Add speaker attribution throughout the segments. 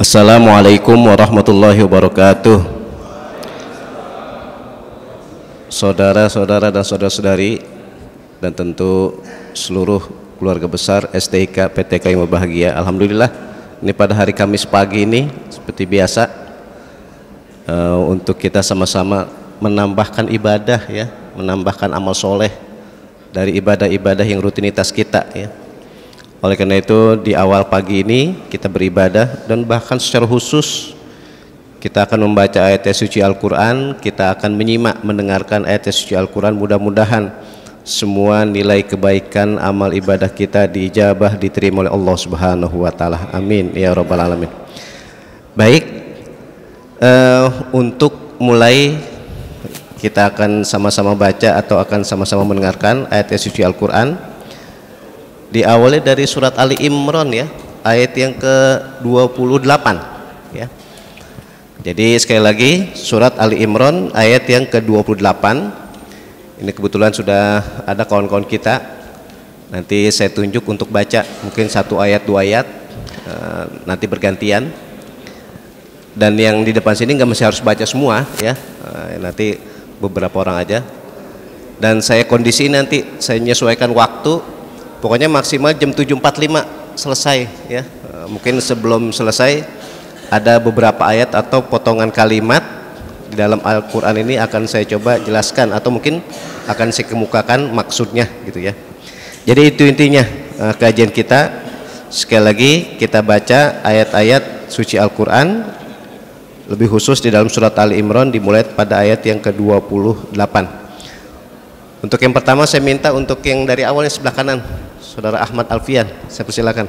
Speaker 1: Assalamualaikum warahmatullahi wabarakatuh. Saudara-saudara dan saudara-saudari, dan tentu seluruh keluarga besar STIK PTK yang berbahagia. Alhamdulillah, ini pada hari Kamis pagi ini seperti biasa untuk kita sama-sama menambahkan ibadah, ya, menambahkan amal soleh dari ibadah-ibadah yang rutinitas kita, ya. Oleh karena itu di awal pagi ini kita beribadah, dan bahkan secara khusus kita akan membaca ayat suci Al-Quran, kita akan menyimak mendengarkan ayat suci Al-Quran. Mudah-mudahan semua nilai kebaikan amal ibadah kita diijabah, diterima oleh Allah Subhanahu wa Ta'ala. Amin ya Rabbal Alamin. Baik, untuk mulai kita akan sama-sama baca atau akan sama-sama mendengarkan ayat suci Al-Quran. Diawali dari surat Ali Imran, ya, ayat yang ke-28, ya. Jadi sekali lagi surat Ali Imran ayat yang ke-28. Ini kebetulan sudah ada kawan-kawan kita. Nanti saya tunjuk untuk baca mungkin satu ayat dua ayat, nanti bergantian. Dan yang di depan sini nggak mesti harus baca semua, ya. Nanti beberapa orang aja. Dan saya kondisi nanti saya menyesuaikan waktu. Pokoknya maksimal jam 7.45 selesai, ya. Mungkin sebelum selesai ada beberapa ayat atau potongan kalimat di dalam Al-Quran ini akan saya coba jelaskan atau mungkin akan saya kemukakan maksudnya, gitu ya. Jadi itu intinya kajian kita. Sekali lagi kita baca ayat-ayat suci Al-Quran, lebih khusus di dalam surat Ali Imran dimulai pada ayat yang ke-28. Untuk yang pertama saya minta untuk yang dari awalnya sebelah kanan, Saudara Ahmad Alfian, saya persilakan.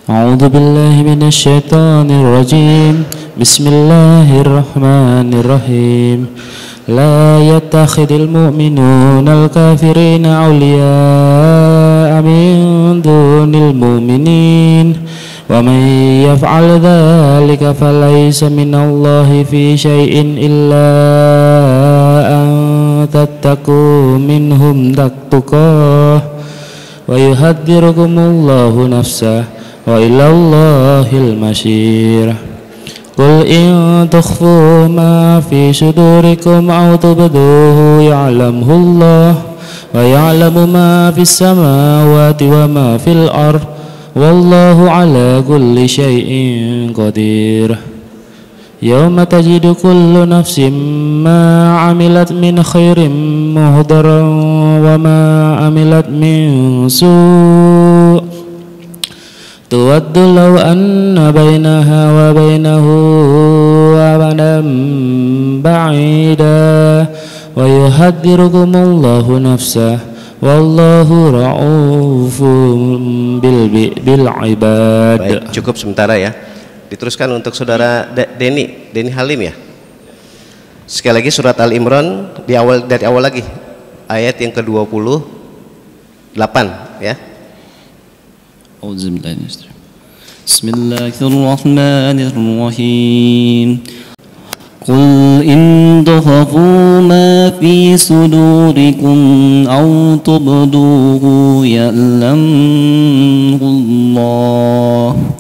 Speaker 2: A'udzu billahi minasyaitonir rajim. Bismillahirrahmanirrahim. La yattakhidul mu'minuna al-kafirina awliya'a min dunil mu'minin. Wa man yaf'al dzalika falaysa minallahi fi syai'in illa an tattaqu minhum tuqah. Wa yuhadzirukumullahu nafsah wa ilallahil masyir. Qul in tukhfu ma fi sudurikum aw tubduhu ya'lamhullah wa ya'lamu ma fis samawati wa ma fil ard wallahu ala kulli syai'in qadir. Yawma tajidu kullu nafsin ma amilat min khairin muhdaran wa ma amilat min su' tuwaddu law anna bainaha wa bainahu amadan ba'ida wa yuhadzirukumullahu nafsah wallahu ra'ufun bil ibad.
Speaker 1: Baik, cukup sementara, ya. Diteruskan untuk Saudara Deni Halim, ya. Sekali lagi surat Al Imran dari awal lagi ayat yang ke-28, ya.
Speaker 2: Bismillahirrahmanirrahim. Qul in tukhfu ma fi sudurikum aw tubduhu ya'lamhullah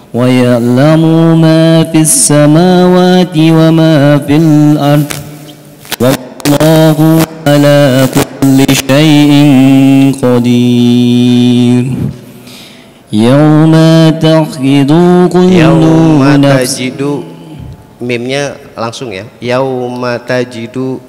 Speaker 2: wa ya'lamu ma fis samawati wa ma fil ard wallahu ala kulli syai'in qadir. Yauma tajidu kullu nafsin,
Speaker 1: mimnya langsung, ya. Yauma tajidu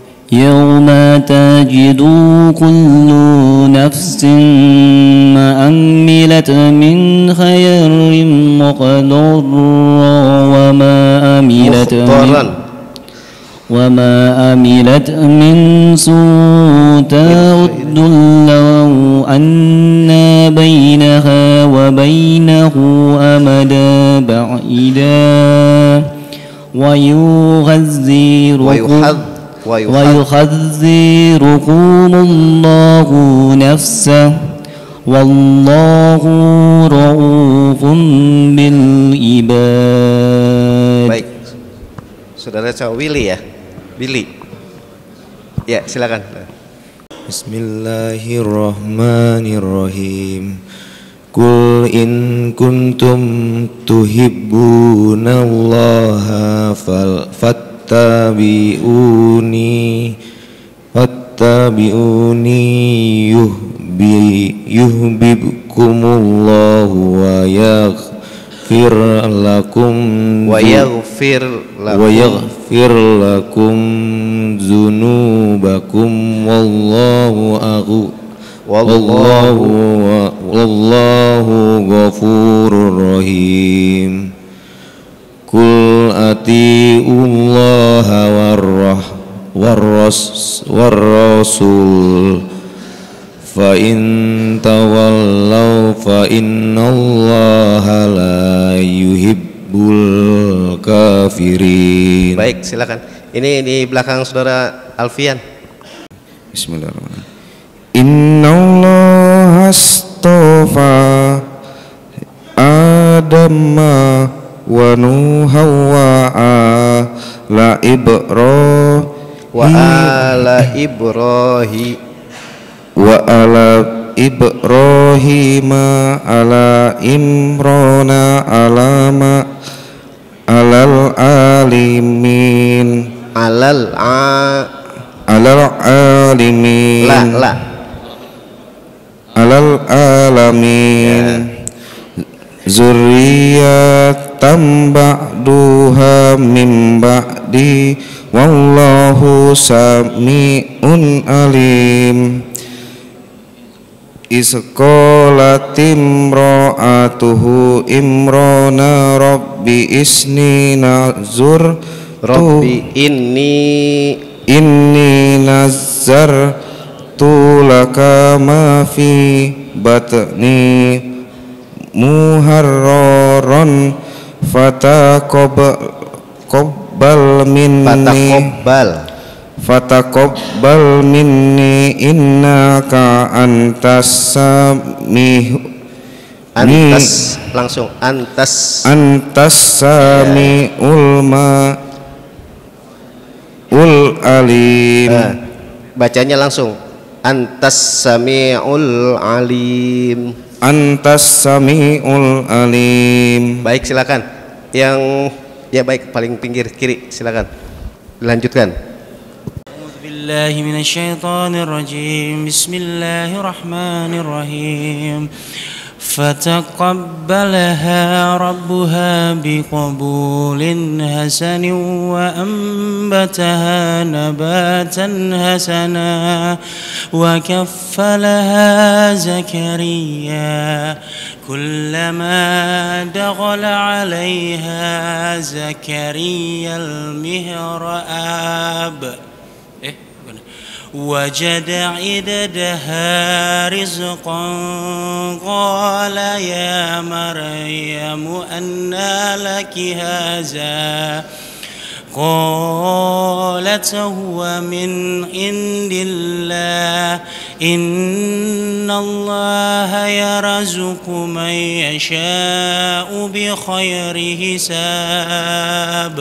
Speaker 2: kullu nafsin ma amilat min khairin muqaddarran wa ma amilat min su'in ta'uddu law anna bainaha wa bainahu amada ba'ida wa yuhadzirukumullahu nafsah wallahu ra'ufun bil ibad.
Speaker 1: Baik, Saudara Willy, ya. Billy, ya, silakan.
Speaker 3: Bismillahirrahmanirrahim. Qul in kuntum tuhibbunallaha fattabi'uni yuhibbukumullahu wa yaghfir lakum dzunubakum wallahu ghafurur rahim. Qul atiullaha war-rasul fa in tawallaw fa innallaha la yuhibbul kafirin.
Speaker 1: Baik, silakan. Ini di belakang saudara Alfian.
Speaker 3: Bismillahirrahmanirrahim. Innallaha astafa Adama wa Nuha wa ala Ibrahim ala Imrana alal alimin alal alamin zurriyatan ba'duha min ba'di wallahu sami'un alim. Isqalatim ra'atuhu imrana rabbi isni nazur
Speaker 1: Rabbi
Speaker 3: inni nazartu laka ma fi batni muharraran fataqabbal minni innaka antas samiul alim.
Speaker 1: Bacanya langsung antas samiul alim. Baik, silakan. Yang ya baik, paling pinggir kiri, silakan. Lanjutkan.
Speaker 2: A'udzubillahi minasyaitonirrajim. Bismillahirrahmanirrahim. Fataqabbalaha rabbuha biqabulin hasanin wa ambataha nabatan hasana wa kaffalaha Zakariya kullama daghala 'alaiha Zakariya al-mihrab وجد عددها رزقا قال يا مريم أنى لك هذا قالت هو من عند الله إن الله يرزق من يشاء بخير حساب.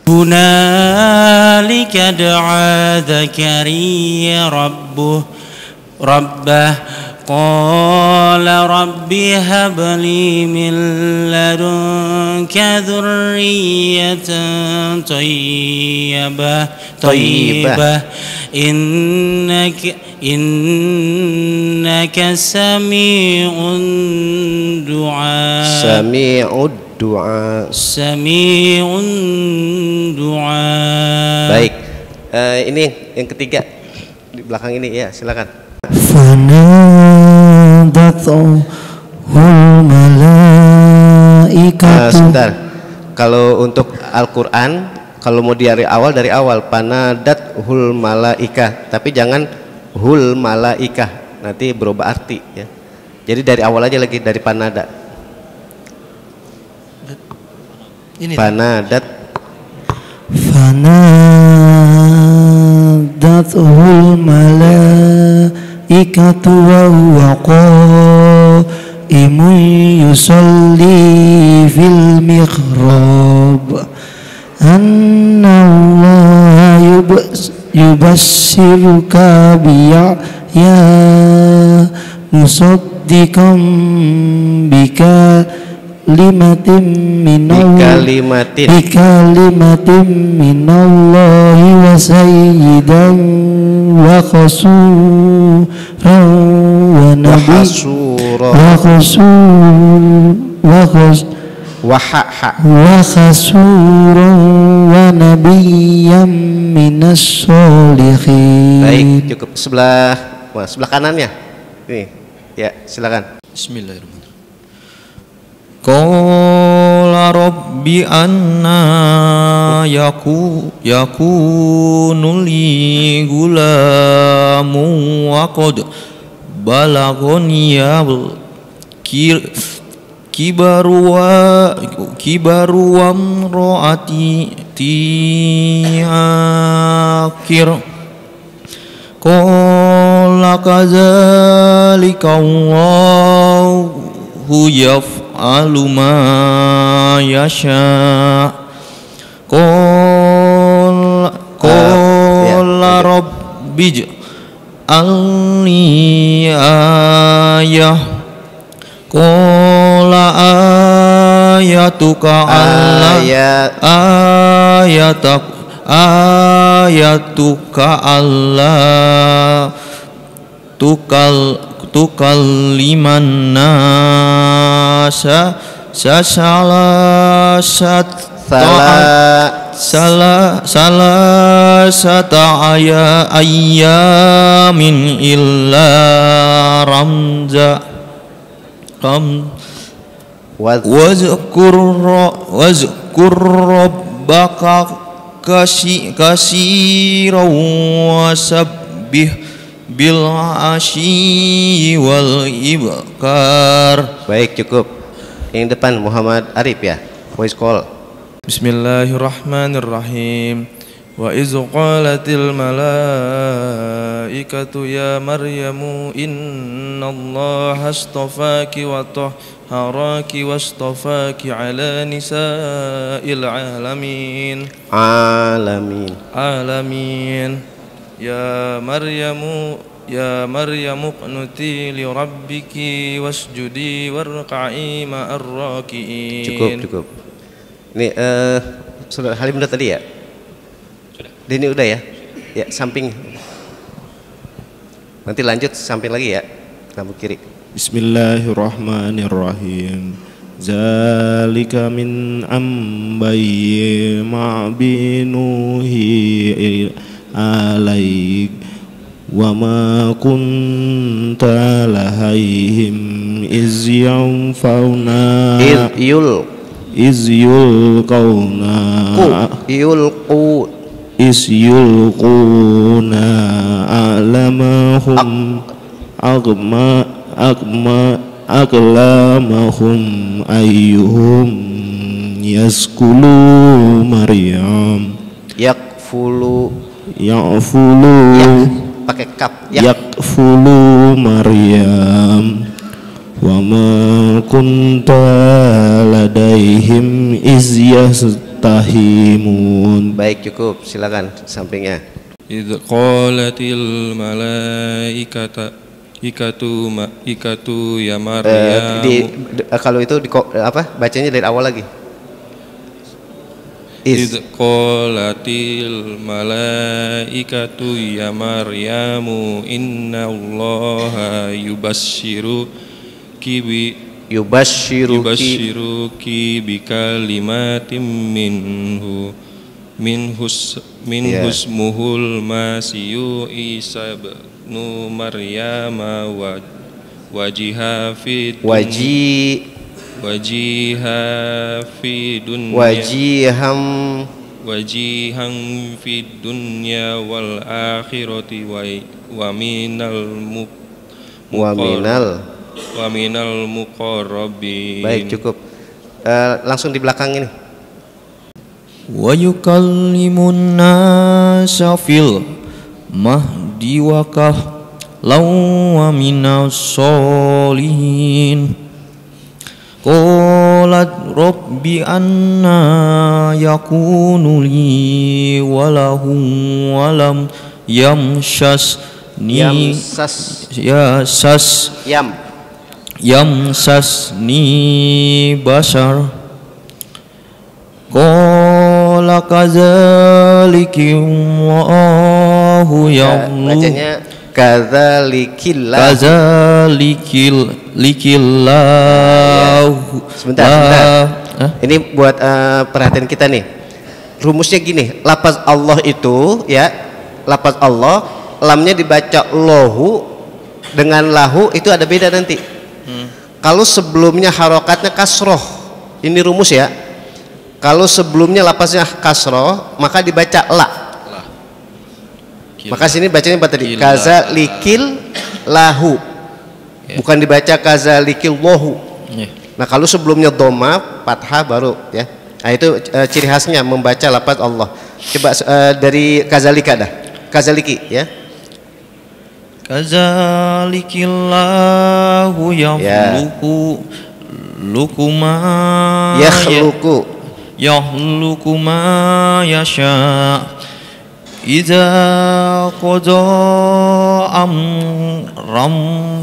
Speaker 2: هنالك دعا زكريا ربه قال رب هب لي من لدنك ذرية طيبة إنك سميع الدعاء. Sami'un du'a.
Speaker 1: Baik, ini yang ketiga di belakang ini ya, silakan.
Speaker 2: Fanadathul malaikatu.
Speaker 1: Sebentar. Kalau untuk Al-Qur'an, kalau mau dari awal panadathul malaika, tapi jangan hul malaika, nanti berubah arti ya. Jadi dari awal aja lagi, dari panada.
Speaker 2: Fanadathul malaikatu wa huwa qa'imun yusalli fil mihrab anna Allah yubashiruka ya musaddiqan bikalimatin minallahi wa sayyidan wa khasuran wa nabiyyan minas sholihin.
Speaker 1: Baik, cukup sebelah kanannya. Ini, ya silakan.
Speaker 4: Bismillahirrahmanirrahim. Qala rabbi anna yakunu li gulamun wa qad balaghani kibaru wa mraati akhir. Qala kadzalika Allahu yaf'alu ma yasha. Qala rabbi ij'alni ayah. Qala ayatuka Allah tukalliman nasa salasata ayamin illa ramza wazkur rabbaka kasiran wasabbih bil asyi wal ibkar.
Speaker 1: Baik, cukup. Yang depan Muhammad Arif ya, voice call.
Speaker 4: Bismillahirrahmanirrahim. Wa iz qalatil malaikatu ya Maryamu innallaha astafaki wa tahharaki wastafaki ala nisa'il alamin. Ya Maryamu qnuti li rabbiki wasjudi warka'i ma'ar raki'in.
Speaker 1: Cukup. Ini Saudara Halim udah tadi ya? Ini udah ya? Ya, samping. Nanti lanjut samping lagi ya. Lampu kiri.
Speaker 5: Bismillahirrahmanirrahim. Zalika min ambayyi ma'binuhi alaik wa ma kunta lahayhim iz yanfauna iz yulquna alamahum aqlamahum ayyuhum yaskulu Maryam
Speaker 1: yakfulu pakai kaf
Speaker 5: yakfulu Maryam wa ma kunta ladaihim iz yastahimun.
Speaker 1: Baik, cukup, silakan sampingnya.
Speaker 4: Idz qalatil ikatu ya Maryam.
Speaker 1: Kalau itu bacanya dari awal lagi.
Speaker 4: Idz qalatil malaikatu ya Maryamu innallaha yubashshiruki bikalimatin minhusmuhul masiyu Isa ibnu Maryama wajiha fid wajihan fid dunya wal akhirati wa minal muqarrabin.
Speaker 1: Baik, cukup. Langsung di belakang ini.
Speaker 4: Wa yukallimun nasa fil mahdi wa kahlan wa minas solihin. Qalat Rabbi anna yakunu li walahu walam yamsasni yamsasni bashar qala kadzalika Allahu
Speaker 1: bacanya kadzalikillah. Sebentar. Ini buat perhatian kita nih. Rumusnya gini, lafaz Allah itu ya, lafaz Allah, lamnya dibaca lahu dengan lahu itu ada beda nanti. Kalau sebelumnya harokatnya kasroh, ini rumus ya. Kalau sebelumnya lafaznya kasroh, maka dibaca la. Maka sini bacanya apa tadi? Kazalikil lahu, bukan dibaca kazalikil lahu. Nah kalau sebelumnya doma fathah baru ya. Nah itu ciri khasnya membaca lafaz Allah. Coba dari kazalika dah, kazaliki ya.
Speaker 4: Kazalikillahu yakhluqu yakhluqu ma yasha idza qada amran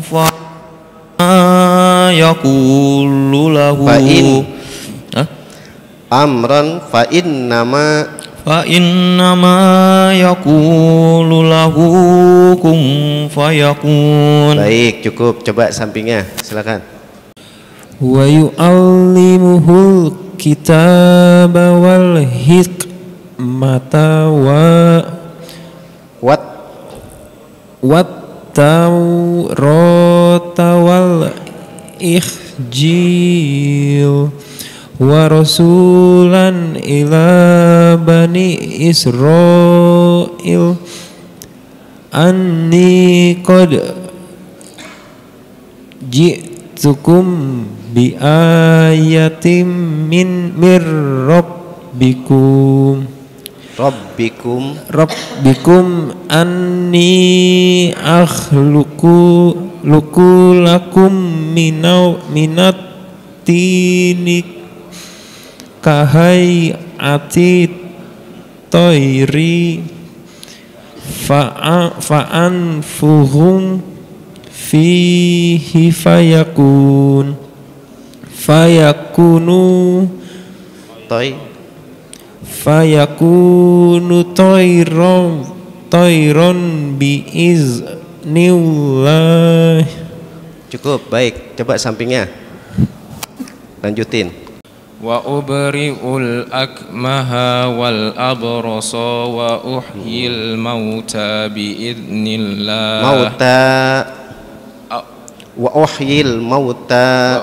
Speaker 4: fa yaqulu lahu
Speaker 1: amran fa innama yaqulu lahu kun fayakun. Baik, cukup. Coba sampingnya, silakan.
Speaker 2: Wa yu'allimuhul kitaba wal hikmata wat tawrata wal injil wa rasulan ila bani Israil anni qad ji'tukum bi ayatin min rabbikum anni akhluqu lakum minat tinik kahai ati toiri fa'an fuhum fihi fayakunu toiron biiznillah.
Speaker 1: Cukup, baik. Coba sampingnya, lanjutin.
Speaker 4: Wa ubri'ul akmaha wal abrasa wa uhyil mauta biidznillah. Wa uhyil mauta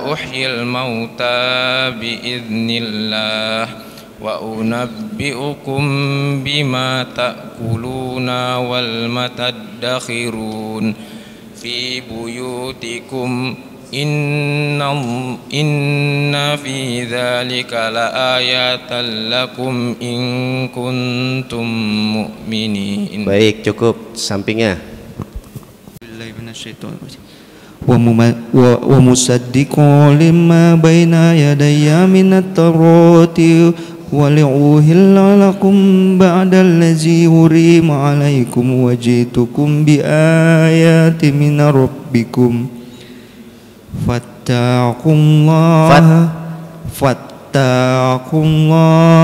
Speaker 4: biidznillah wa unabbi'ukum bima ta'kuluna wal matadakhirun fi buyutikum inna fi dzalika laayatan lakum in kuntum mu'minin.
Speaker 1: Baik, cukup. Sampingnya.
Speaker 3: Wa musaddiqan lima baina yadayya minat tawrati wa li'uhilla lakum ba'dal ladzi hurima 'alaikum wa ji'tukum bi ayatin min rabbikum fattaqullaha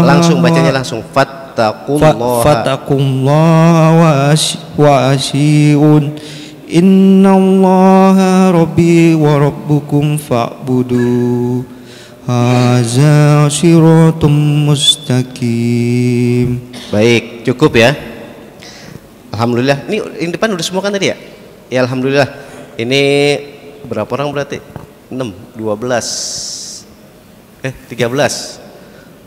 Speaker 1: langsung bacanya langsung
Speaker 3: fattaqullaha wa asyi'un innallaha rabbi wa rabbukum fa'budu hadza siratum mustaqim.
Speaker 1: Baik, cukup ya. Alhamdulillah. Ini depan udah semua kan tadi ya? Ya alhamdulillah. Ini berapa orang berarti? 6, 12 13.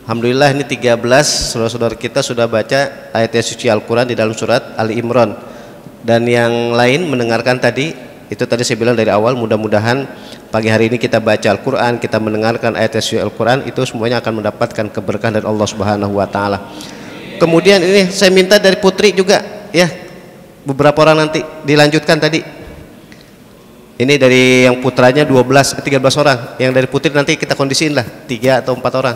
Speaker 1: Alhamdulillah ini 13 saudara-saudara kita sudah baca ayat suci Al-Quran di dalam surat Ali Imran. Dan yang lain mendengarkan tadi, itu tadi saya bilang dari awal, mudah-mudahan pagi hari ini kita baca Al-Quran, kita mendengarkan ayat suci Al-Quran, itu semuanya akan mendapatkan keberkahan dari Allah Subhanahu wa Ta'ala. Kemudian ini saya minta dari Putri juga ya, beberapa orang nanti dilanjutkan tadi Ini dari yang putranya 13 orang. Yang dari putri nanti kita kondisiin lah 3 atau 4 orang.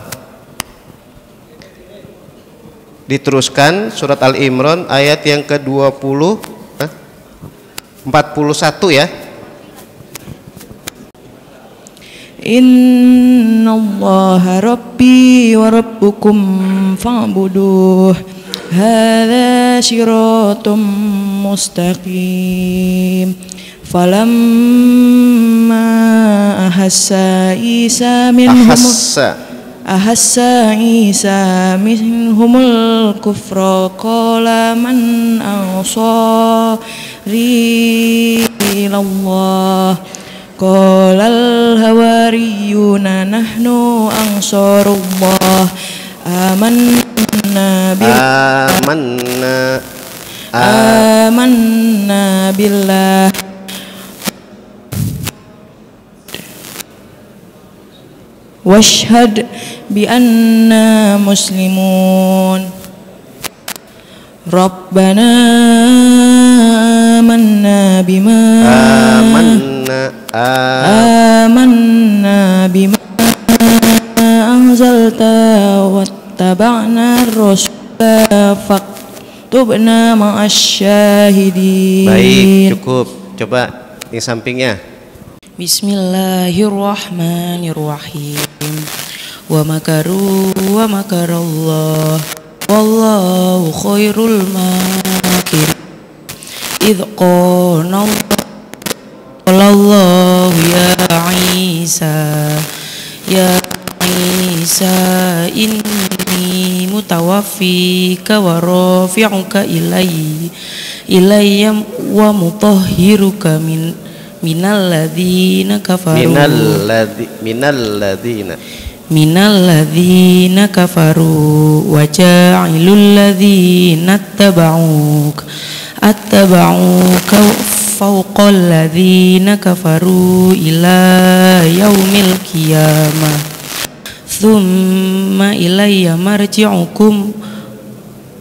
Speaker 1: Diteruskan surat Al-Imran ayat yang ke-20 41 ya.
Speaker 6: Innallaha rabbi wa rabbukum fa'buduh hadza siratum mustaqim falamma ahassa Isa minhumul kufra qala man ansari ilallah qalal hawariyuna nahnu ansarullah amanna billah washhad bi anna muslimun Rabbana amanna bima anzalta wattaba'na ar-rasula faktubna ma'asyahidin.
Speaker 1: Baik, cukup. Coba di sampingnya.
Speaker 6: Bismillahirrahmanirrahim. Wa makaru wa makarallah wallahu khairul makirin. Idh qala Allah ya Isa inni mutawaffika wa rafi'uka ilayya wa mutahhiruka minal ladzina kafaru wa ja'ilul ladzina attaba'uka fawqal ladzina kafaru ila yaumil qiyamah thumma ilayya marji'ukum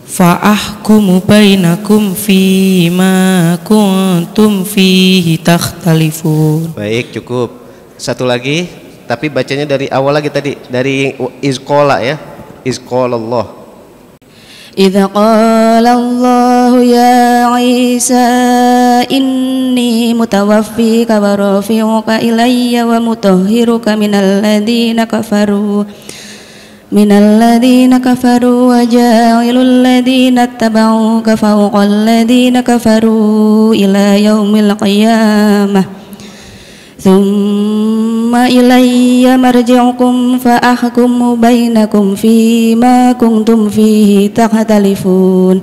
Speaker 6: fa'ahkumu bainakum fima kuntum fihi takhtalifun.
Speaker 1: Baik, cukup. Satu lagi, tapi bacanya dari awal lagi tadi, dari izqala ya. Izqalallah.
Speaker 6: Idza qala Allah ya Isa inni mutawaffika wa rafi'uka ilayya wa mutahhiruka minal ladzina kafaru wa ja'ilul ladzina ittaba'uka fawqal ladzina kafaru ila yaumil qiyamah thumma ilayya marji'ukum fa ahkumu bainakum fima kuntum fihi takhtalifun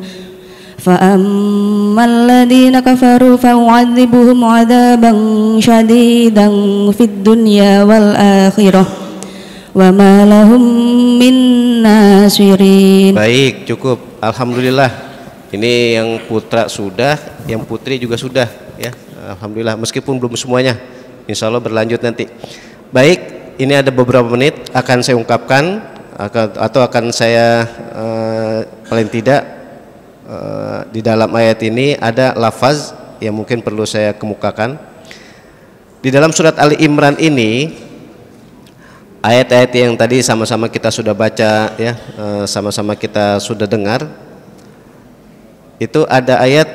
Speaker 6: fa ammal ladzina kafaru fa u'adzibuhum 'adzaban syadidan fid dunya wal akhirah wa ma lahum min nasirin.
Speaker 1: Baik, cukup. Alhamdulillah. Ini yang putra sudah, yang putri juga sudah ya. Alhamdulillah, meskipun belum semuanya. Insya Allah berlanjut nanti. Baik, ini ada beberapa menit akan saya ungkapkan atau akan saya paling tidak di dalam ayat ini ada lafaz yang mungkin perlu saya kemukakan. Di dalam surat Ali Imran ini ayat-ayat yang tadi sama-sama kita sudah baca ya, sama-sama kita sudah dengar. Itu ada ayat,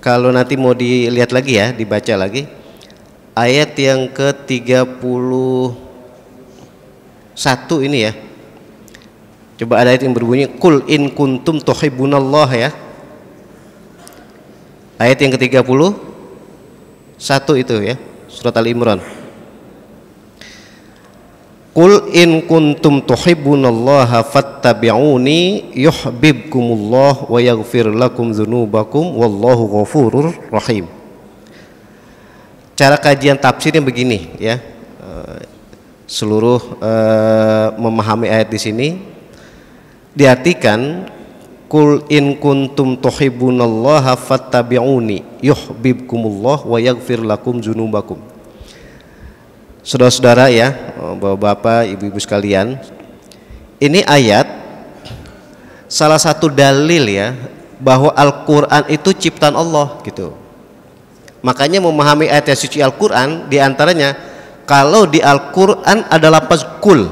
Speaker 1: kalau nanti mau dilihat lagi ya, dibaca lagi. Ayat yang ke-31 ini ya. Coba ada ayat yang berbunyi Qul in kuntum tuhibbunallah ya. Ayat yang ke-31 itu ya, surat Al-Imran. Qul in kuntum tuhibbunallaha fattabi'uni yuhibbukumullah wa yaghfir lakum dzunubakum wallahu ghafurur rahim. Cara kajian tafsirnya begini ya, seluruh memahami ayat di sini diartikan Qul in kuntum tuhibbunallaha fattabi'uni yuhibbukumullah wa yaghfir lakum dzunubakum. Saudara-saudara ya, bapak-bapak, ibu-ibu sekalian, ini ayat salah satu dalil ya bahwa Al-Qur'an itu ciptaan Allah gitu. Makanya memahami ayat suci Al-Quran diantaranya, kalau di Al-Quran ada lafaz kul.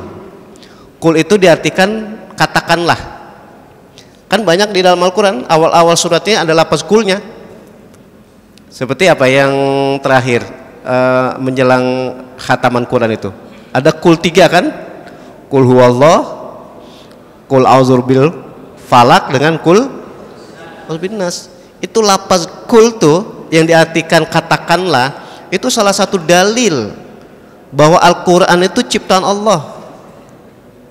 Speaker 1: Kul itu diartikan katakanlah. Kan banyak di dalam Al-Quran awal-awal suratnya ada lafaz kulnya. Seperti apa yang terakhir menjelang khataman Quran itu, ada kul 3 kan, kul huwallah, kul a'udzubil falak, dengan kul a'udzubinas. Itu lafaz kul tuh yang diartikan katakanlah, itu salah satu dalil bahwa Al-Quran itu ciptaan Allah.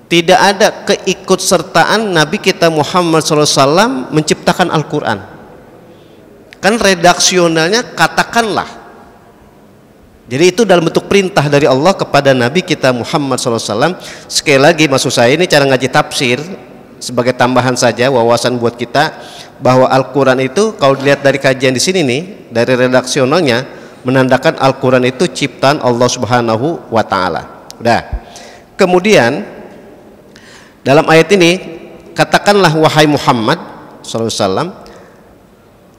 Speaker 1: Tidak ada keikutsertaan Nabi kita Muhammad SAW menciptakan Al-Quran. Kan redaksionalnya katakanlah. Jadi itu dalam bentuk perintah dari Allah kepada Nabi kita Muhammad SAW. Sekali lagi maksud saya ini cara ngaji tafsir sebagai tambahan saja, wawasan buat kita, bahwa Al-Quran itu kalau dilihat dari kajian di sini nih, dari redaksionalnya menandakan Al-Quran itu ciptaan Allah Subhanahu wa Ta'ala. Udah. Kemudian dalam ayat ini katakanlah wahai Muhammad SAW,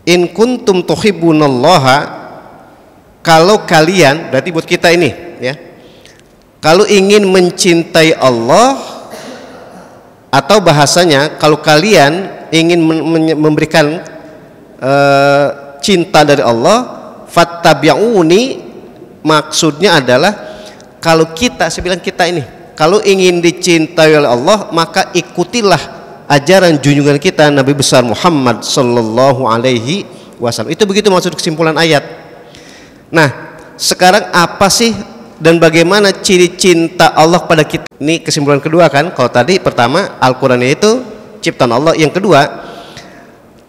Speaker 1: in kuntum tuhibbunallaha, kalau kalian, berarti buat kita ini ya, kalau ingin mencintai Allah, atau bahasanya kalau kalian ingin memberikan cinta dari Allah, fattabi'uni, maksudnya adalah kalau kita, saya bilang kita ini, kalau ingin dicintai oleh Allah, maka ikutilah ajaran junjungan kita Nabi besar Muhammad sallallahu alaihi wasallam. Itu begitu maksud kesimpulan ayat. Nah, sekarang apa sih dan bagaimana ciri cinta Allah pada kita? Ini kesimpulan kedua kan. Kalau tadi pertama Al-Qur'an itu ciptaan Allah, yang kedua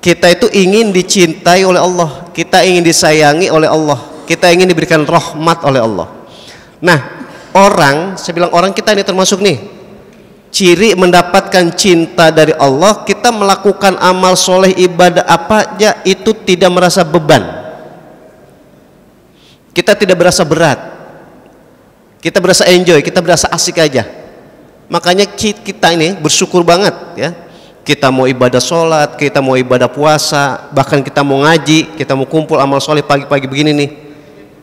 Speaker 1: kita itu ingin dicintai oleh Allah, kita ingin disayangi oleh Allah, kita ingin diberikan rahmat oleh Allah. Nah, orang, saya bilang orang, kita ini termasuk nih, ciri mendapatkan cinta dari Allah, kita melakukan amal soleh ibadah apa aja itu tidak merasa beban, kita tidak berasa berat, kita berasa enjoy, kita berasa asik aja. Makanya kita ini bersyukur banget ya, kita mau ibadah sholat, kita mau ibadah puasa, bahkan kita mau ngaji, kita mau kumpul amal soleh pagi-pagi begini nih.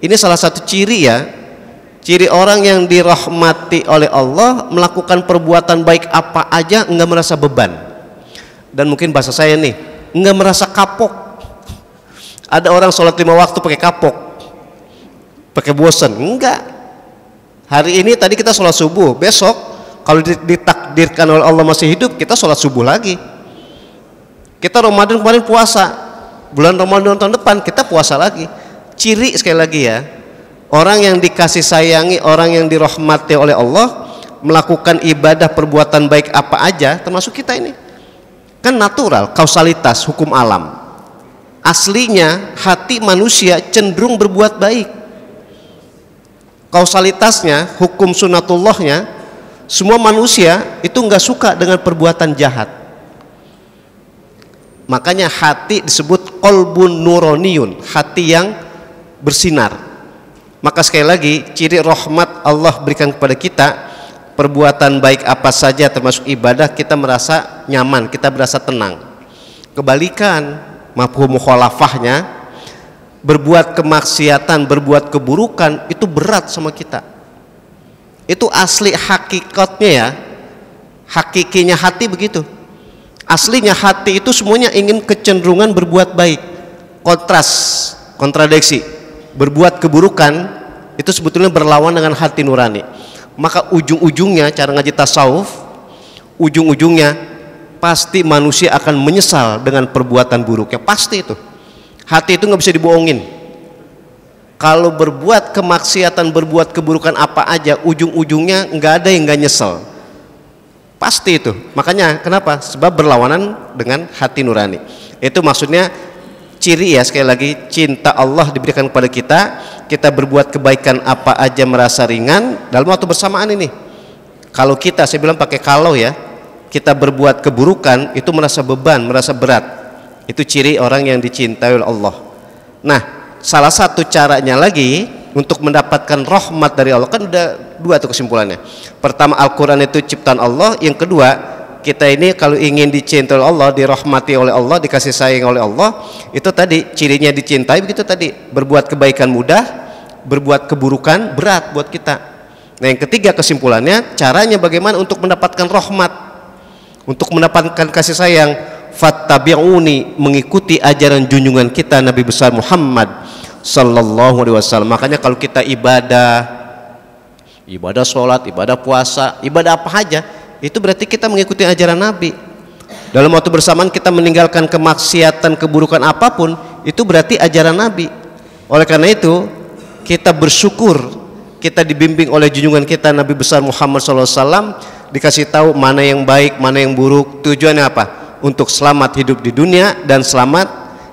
Speaker 1: Ini salah satu ciri ya, ciri orang yang dirahmati oleh Allah, melakukan perbuatan baik apa aja enggak merasa beban. Dan mungkin bahasa saya nih, enggak merasa kapok. Ada orang sholat 5 waktu pakai kapok, pakai bosan. Enggak. Hari ini tadi kita sholat subuh, besok kalau ditakdirkan oleh Allah masih hidup, kita sholat subuh lagi. Kita Ramadan kemarin puasa, bulan Ramadan tahun depan kita puasa lagi. Ciri sekali lagi ya, orang yang dikasih sayangi, orang yang dirahmati oleh Allah, melakukan ibadah perbuatan baik apa aja, termasuk kita ini kan natural, kausalitas, hukum alam. Aslinya hati manusia cenderung berbuat baik. Kausalitasnya, hukum sunatullahnya, semua manusia itu nggak suka dengan perbuatan jahat. Makanya hati disebut qalbun nuroniyun, hati yang bersinar. Maka sekali lagi, ciri rahmat Allah berikan kepada kita, perbuatan baik apa saja termasuk ibadah, kita merasa nyaman, kita merasa tenang. Kebalikan, mafhum mukhalafahnya, berbuat kemaksiatan, berbuat keburukan itu berat sama kita. Itu asli hakikatnya ya, hakikinya hati begitu. Aslinya hati itu semuanya ingin kecenderungan berbuat baik. Kontradiksi, berbuat keburukan itu sebetulnya berlawan dengan hati nurani. Maka ujung-ujungnya, cara ngaji tasawuf, ujung-ujungnya pasti manusia akan menyesal dengan perbuatan buruknya, pasti itu. Hati itu nggak bisa dibohongin. Kalau berbuat kemaksiatan, berbuat keburukan apa aja, ujung-ujungnya nggak ada yang nggak nyesel, pasti itu. Makanya kenapa? Sebab berlawanan dengan hati nurani. Itu maksudnya ciri ya, sekali lagi, cinta Allah diberikan kepada kita. Kita berbuat kebaikan apa aja merasa ringan dalam waktu bersamaan ini. Kalau kita, saya bilang pakai kalau ya, kita berbuat keburukan itu merasa beban, merasa berat. Itu ciri orang yang dicintai oleh Allah. Nah, salah satu caranya lagi untuk mendapatkan rahmat dari Allah, kan udah dua tuh kesimpulannya. Pertama, Al-Quran itu ciptaan Allah. Yang kedua, kita ini kalau ingin dicintai oleh Allah, dirahmati oleh Allah, dikasih sayang oleh Allah, itu tadi cirinya dicintai begitu tadi, berbuat kebaikan mudah, berbuat keburukan berat buat kita. Nah yang ketiga kesimpulannya, caranya bagaimana untuk mendapatkan rahmat, untuk mendapatkan kasih sayang, fattabi'uni, mengikuti ajaran junjungan kita Nabi besar Muhammad sallallahu alaihi wasallam. Makanya kalau kita ibadah sholat, ibadah puasa, ibadah apa aja, itu berarti kita mengikuti ajaran Nabi. Dalam waktu bersamaan kita meninggalkan kemaksiatan, keburukan apapun, itu berarti ajaran Nabi. Oleh karena itu kita bersyukur kita dibimbing oleh junjungan kita Nabi besar Muhammad SAW, dikasih tahu mana yang baik, mana yang buruk. Tujuannya apa? Untuk selamat hidup di dunia dan selamat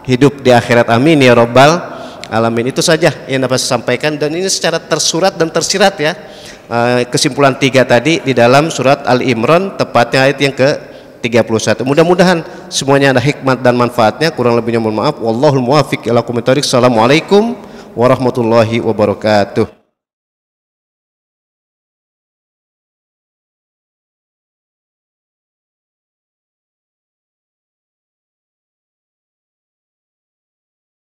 Speaker 1: hidup di akhirat. Amin ya rabbal alamin. Itu saja yang dapat saya sampaikan, dan ini secara tersurat dan tersirat ya. Kesimpulan 3 tadi di dalam surat Ali Imran, tepatnya ayat yang ke-31. Mudah-mudahan semuanya ada hikmat dan manfaatnya. Kurang lebihnya mohon maaf. Wallahul muwaffiq ila aqwamit thoriq. Assalamualaikum warahmatullahi wabarakatuh.